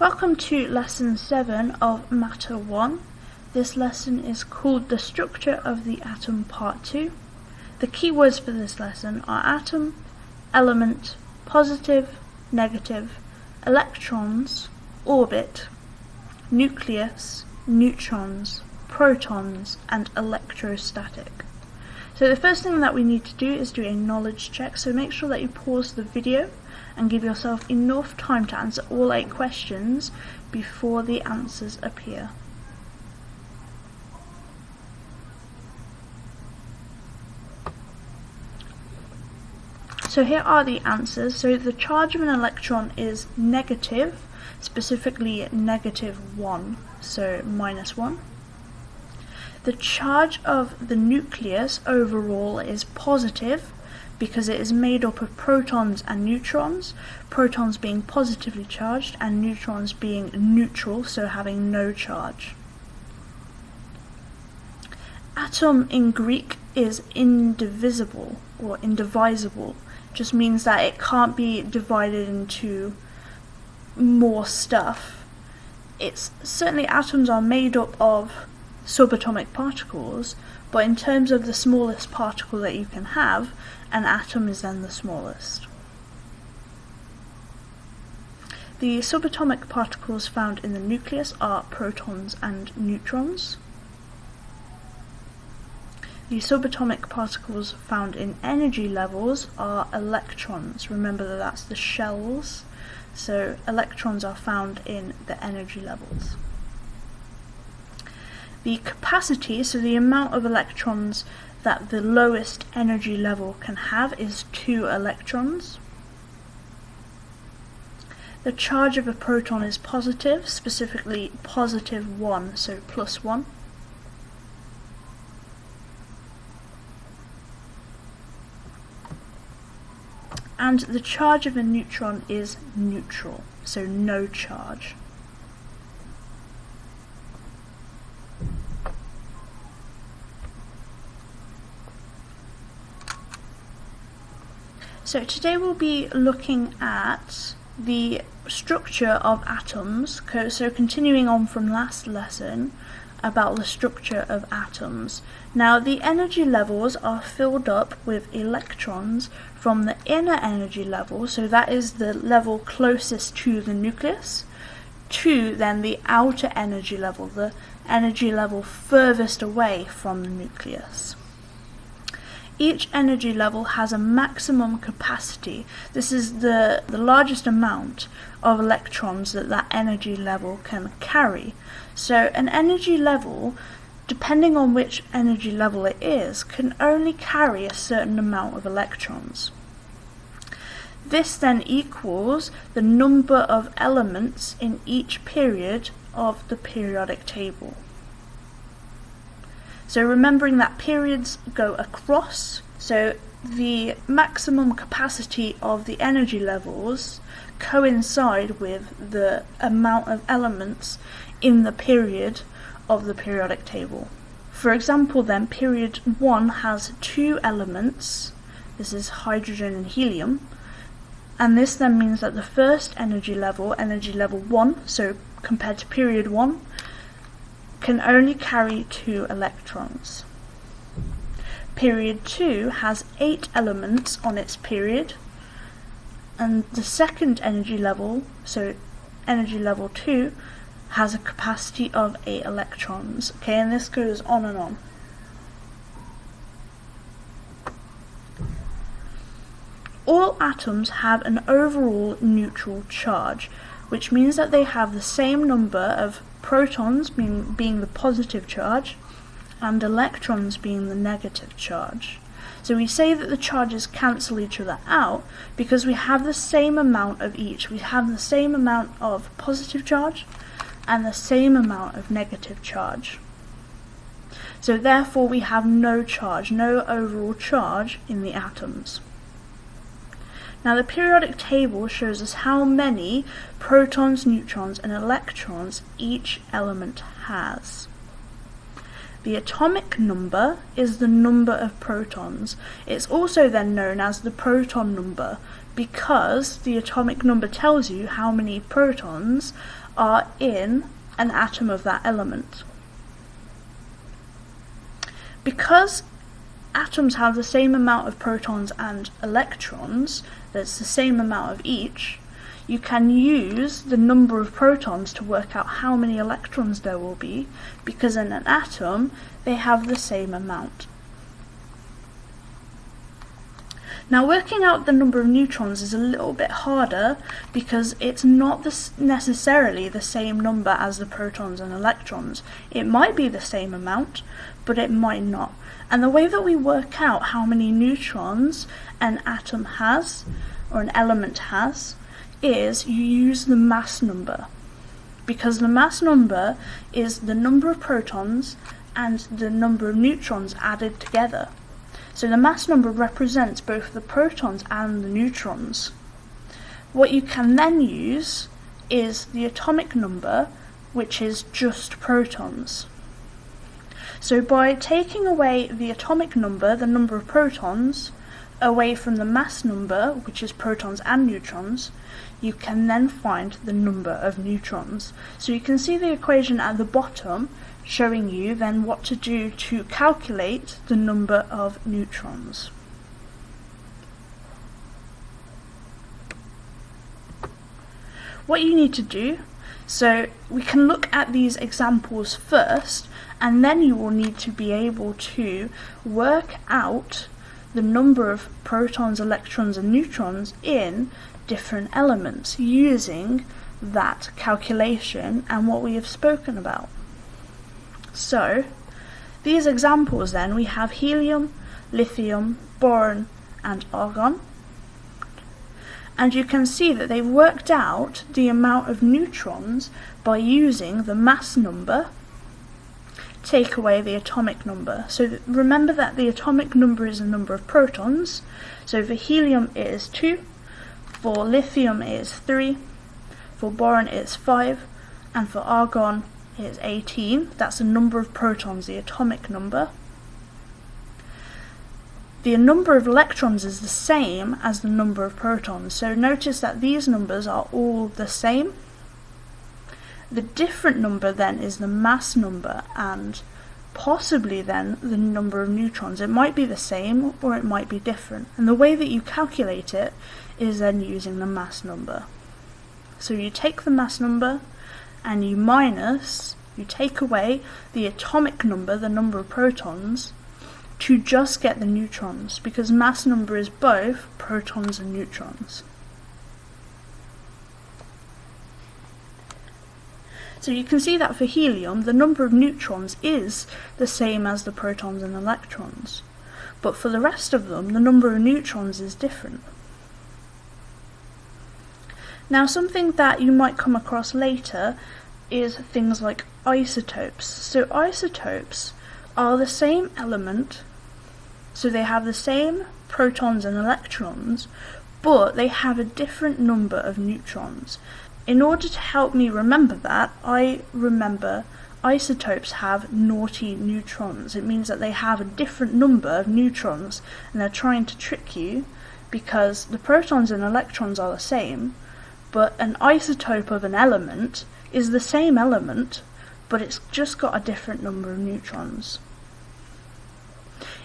Welcome to lesson 7 of matter 1. This lesson is called the structure of the atom part 2. The key words for this lesson are atom, element, positive, negative, electrons, orbit, nucleus, neutrons, protons, and electrostatic. So the first thing that we need to do is do a knowledge check, so make sure that you pause the video and give yourself enough time to answer all 8 questions before the answers appear. So here are the answers. So the charge of an electron is negative, specifically -1, so -1. The charge of the nucleus overall is positive because it is made up of protons and neutrons, protons being positively charged and neutrons being neutral, so having no charge. Atom in Greek is indivisible or indivisible, just means that it can't be divided into more stuff. It's certainly atoms are made up of subatomic particles, but in terms of the smallest particle that you can have, an atom is then the smallest. The subatomic particles found in the nucleus are protons and neutrons. The subatomic particles found in energy levels are electrons. Remember that that's the shells, so electrons are found in the energy levels. The capacity, so the amount of electrons that the lowest energy level can have, is 2 electrons. The charge of a proton is positive, specifically +1, so +1. And the charge of a neutron is neutral, so no charge. So today we'll be looking at the structure of atoms, so continuing on from last lesson about the structure of atoms. Now the energy levels are filled up with electrons from the inner energy level, so that is the level closest to the nucleus, to then the outer energy level, the energy level furthest away from the nucleus. Each energy level has a maximum capacity. This is the largest amount of electrons that that energy level can carry. So an energy level, depending on which energy level it is, can only carry a certain amount of electrons. This then equals the number of elements in each period of the periodic table. So remembering that periods go across, so the maximum capacity of the energy levels coincide with the amount of elements in the period of the periodic table. For example then, period 1 has 2 elements, this is hydrogen and helium, and this then means that the first energy level 1, so compared to period 1, can only carry 2 electrons. Period 2 has 8 elements on its period, and the second energy level, so energy level 2, has a capacity of 8 electrons. Okay, and this goes on and on. All atoms have an overall neutral charge, which means that they have the same number of protons being the positive charge and electrons being the negative charge. So we say that the charges cancel each other out because we have the same amount of each. We have the same amount of positive charge and the same amount of negative charge. So therefore we have no charge, no overall charge in the atoms. Now the periodic table shows us how many protons, neutrons and electrons each element has. The atomic number is the number of protons. It's also then known as the proton number because the atomic number tells you how many protons are in an atom of that element. Because atoms have the same amount of protons and electrons, there's the same amount of each, you can use the number of protons to work out how many electrons there will be, because in an atom they have the same amount. Now, working out the number of neutrons is a little bit harder because it's not necessarily the same number as the protons and electrons. It might be the same amount, but it might not. And the way that we work out how many neutrons an atom has, or an element has, is you use the mass number. Because the mass number is the number of protons and the number of neutrons added together. So the mass number represents both the protons and the neutrons. What you can then use is the atomic number, which is just protons. So by taking away the atomic number, the number of protons, away from the mass number, which is protons and neutrons, you can then find the number of neutrons. So you can see the equation at the bottom showing you then what to do to calculate the number of neutrons. What you need to do, so we can look at these examples first, and then you will need to be able to work out the number of protons, electrons and neutrons in different elements using that calculation and what we have spoken about. So, these examples then, we have helium, lithium, boron and argon. And you can see that they've worked out the amount of neutrons by using the mass number, take away the atomic number. So remember that the atomic number is the number of protons. So for helium it is 2, for lithium it is 3, for boron it is 5, and for argon it is 18. That's the number of protons, the atomic number. The number of electrons is the same as the number of protons. So notice that these numbers are all the same. The different number then is the mass number and possibly then the number of neutrons. It might be the same or it might be different. And the way that you calculate it is then using the mass number. So you take the mass number and you take away the atomic number, the number of protons, to just get the neutrons, because mass number is both protons and neutrons. So you can see that for helium, the number of neutrons is the same as the protons and electrons, but for the rest of them, the number of neutrons is different. Now, something that you might come across later is things like isotopes. So isotopes are the same element, so they have the same protons and electrons, but they have a different number of neutrons. In order to help me remember that, I remember isotopes have naughty neutrons. It means that they have a different number of neutrons, and they're trying to trick you because the protons and electrons are the same, but an isotope of an element is the same element, but it's just got a different number of neutrons.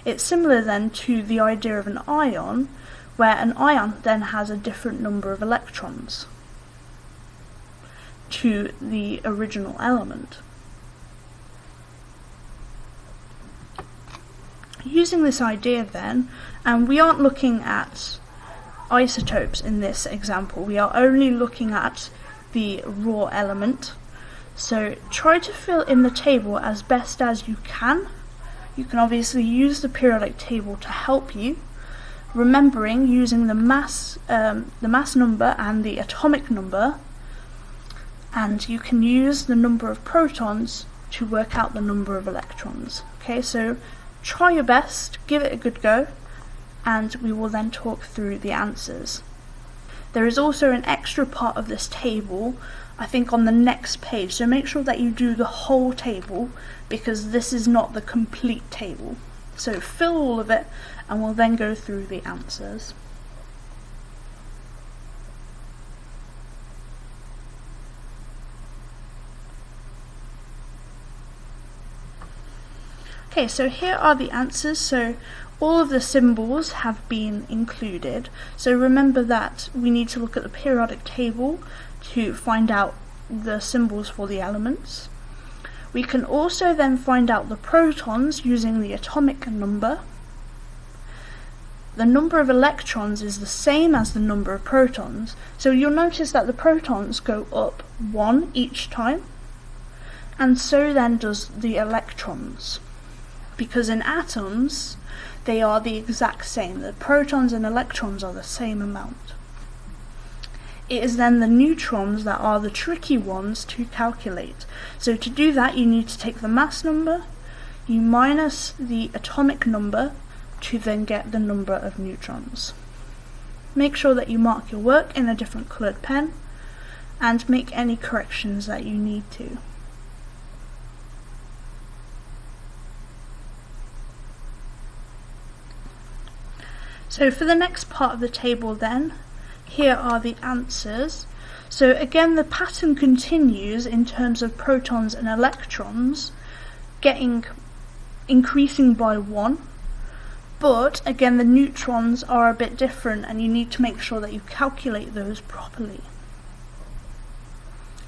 It's similar then to the idea of an ion, where an ion then has a different number of electrons to the original element. Using this idea then, and we aren't looking at isotopes in this example, we are only looking at the raw element. So try to fill in the table as best as you can. You can obviously use the periodic table to help you, remembering using the mass number and the atomic number, and you can use the number of protons to work out the number of electrons. Okay, so try your best, give it a good go, and we will then talk through the answers. There is also an extra part of this table, I think on the next page, so make sure that you do the whole table, because this is not the complete table. So fill all of it, and we'll then go through the answers. Okay, so here are the answers. So all of the symbols have been included. So remember that we need to look at the periodic table to find out the symbols for the elements. We can also then find out the protons using the atomic number. The number of electrons is the same as the number of protons. So you'll notice that the protons go up 1 each time, and so then does the electrons. Because in atoms, they are the exact same. The protons and electrons are the same amount. It is then the neutrons that are the tricky ones to calculate. So to do that, you need to take the mass number, you minus the atomic number to then get the number of neutrons. Make sure that you mark your work in a different coloured pen and make any corrections that you need to. So for the next part of the table then, here are the answers. So again, the pattern continues in terms of protons and electrons increasing by 1, but again the neutrons are a bit different and you need to make sure that you calculate those properly.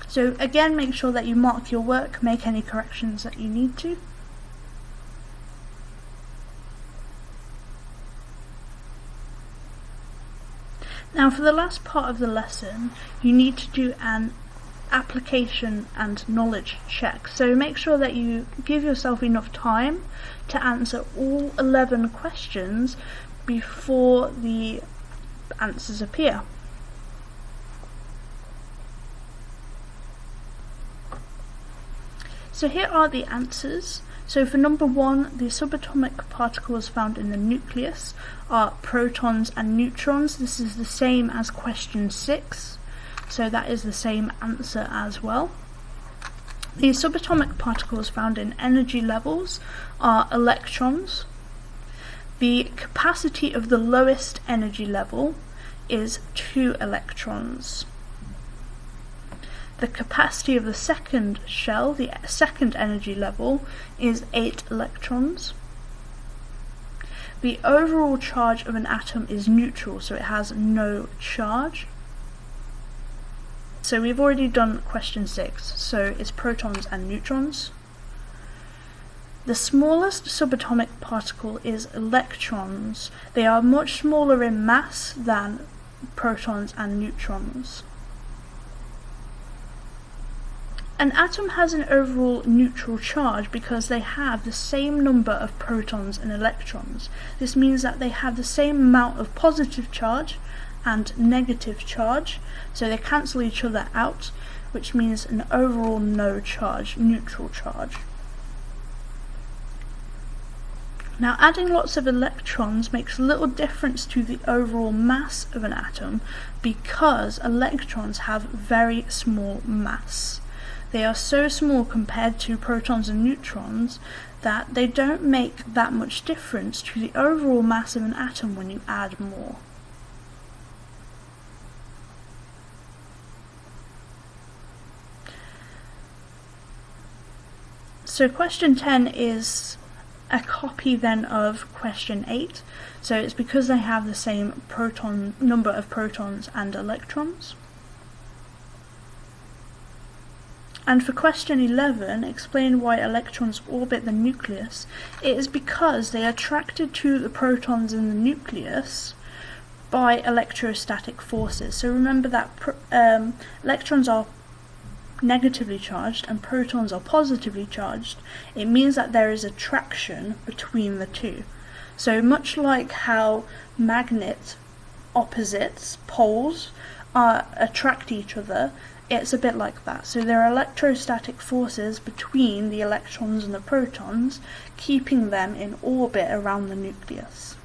So again, make sure that you mark your work, make any corrections that you need to. Now for the last part of the lesson, you need to do an application and knowledge check. So make sure that you give yourself enough time to answer all 11 questions before the answers appear. So here are the answers. So for number 1, the subatomic particles found in the nucleus are protons and neutrons. This is the same as question 6, so that is the same answer as well. The subatomic particles found in energy levels are electrons. The capacity of the lowest energy level is 2 electrons. The capacity of the second shell, the second energy level, is 8 electrons. The overall charge of an atom is neutral, so it has no charge. So we've already done question 6, so it's protons and neutrons. The smallest subatomic particle is electrons. They are much smaller in mass than protons and neutrons. An atom has an overall neutral charge because they have the same number of protons and electrons. This means that they have the same amount of positive charge and negative charge, so they cancel each other out, which means an overall no charge, neutral charge. Now adding lots of electrons makes little difference to the overall mass of an atom because electrons have very small mass. They are so small compared to protons and neutrons that they don't make that much difference to the overall mass of an atom when you add more. So question 10 is a copy then of question 8. So it's because they have the same number of protons and electrons. And for question 11, explain why electrons orbit the nucleus. It is because they are attracted to the protons in the nucleus by electrostatic forces. So remember that electrons are negatively charged and protons are positively charged. It means that there is attraction between the two. So much like how magnet opposites, poles, attract each other, it's a bit like that. So there are electrostatic forces between the electrons and the protons, keeping them in orbit around the nucleus.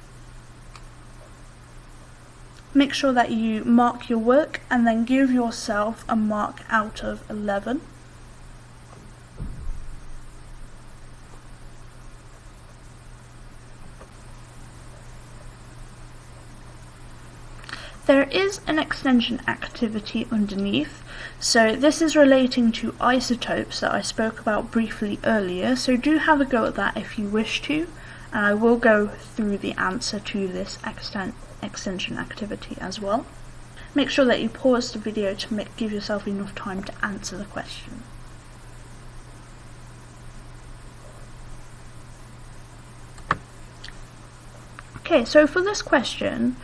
Make sure that you mark your work and then give yourself a mark out of 11. There is an extension activity underneath. So this is relating to isotopes that I spoke about briefly earlier, so do have a go at that if you wish to, and I will go through the answer to this extension activity as well. Make sure that you pause the video to give yourself enough time to answer the question. Okay, so for this question,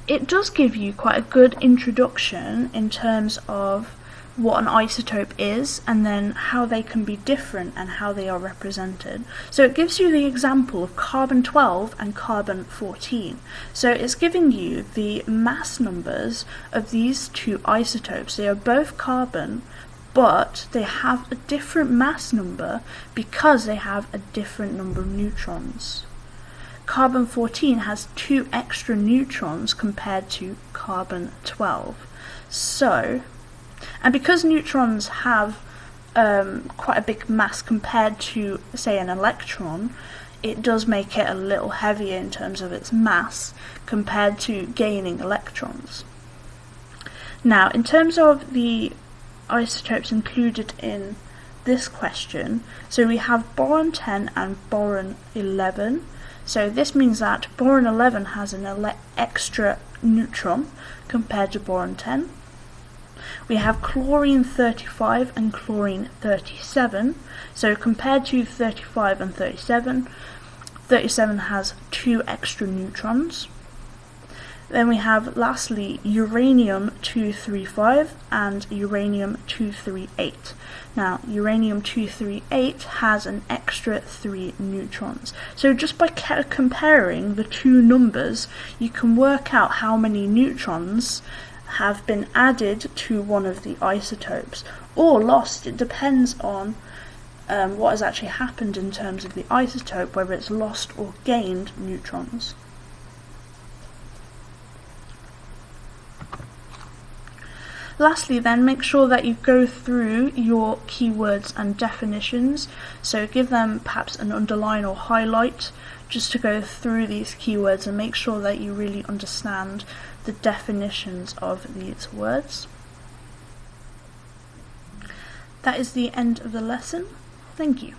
it does give you quite a good introduction in terms of what an isotope is and then how they can be different and how they are represented. So it gives you the example of carbon-12 and carbon-14. So it's giving you the mass numbers of these two isotopes. They are both carbon, but they have a different mass number because they have a different number of neutrons. Carbon-14 has 2 extra neutrons compared to carbon-12. So, and because neutrons have quite a big mass compared to, say, an electron, it does make it a little heavier in terms of its mass compared to gaining electrons. Now, in terms of the isotopes included in this question, so we have boron-10 and boron-11. So this means that boron-11 has an extra neutron compared to boron-10. We have chlorine-35 and chlorine-37. So compared to 35 and 37, 37 has 2 extra neutrons. Then we have, lastly, uranium-235 and uranium-238. Now, uranium-238 has an extra 3 neutrons. So just by comparing the two numbers, you can work out how many neutrons have been added to one of the isotopes, or lost. It depends on what has actually happened in terms of the isotope, whether it's lost or gained neutrons. Lastly then, make sure that you go through your keywords and definitions, so give them perhaps an underline or highlight just to go through these keywords and make sure that you really understand the definitions of these words. That is the end of the lesson. Thank you.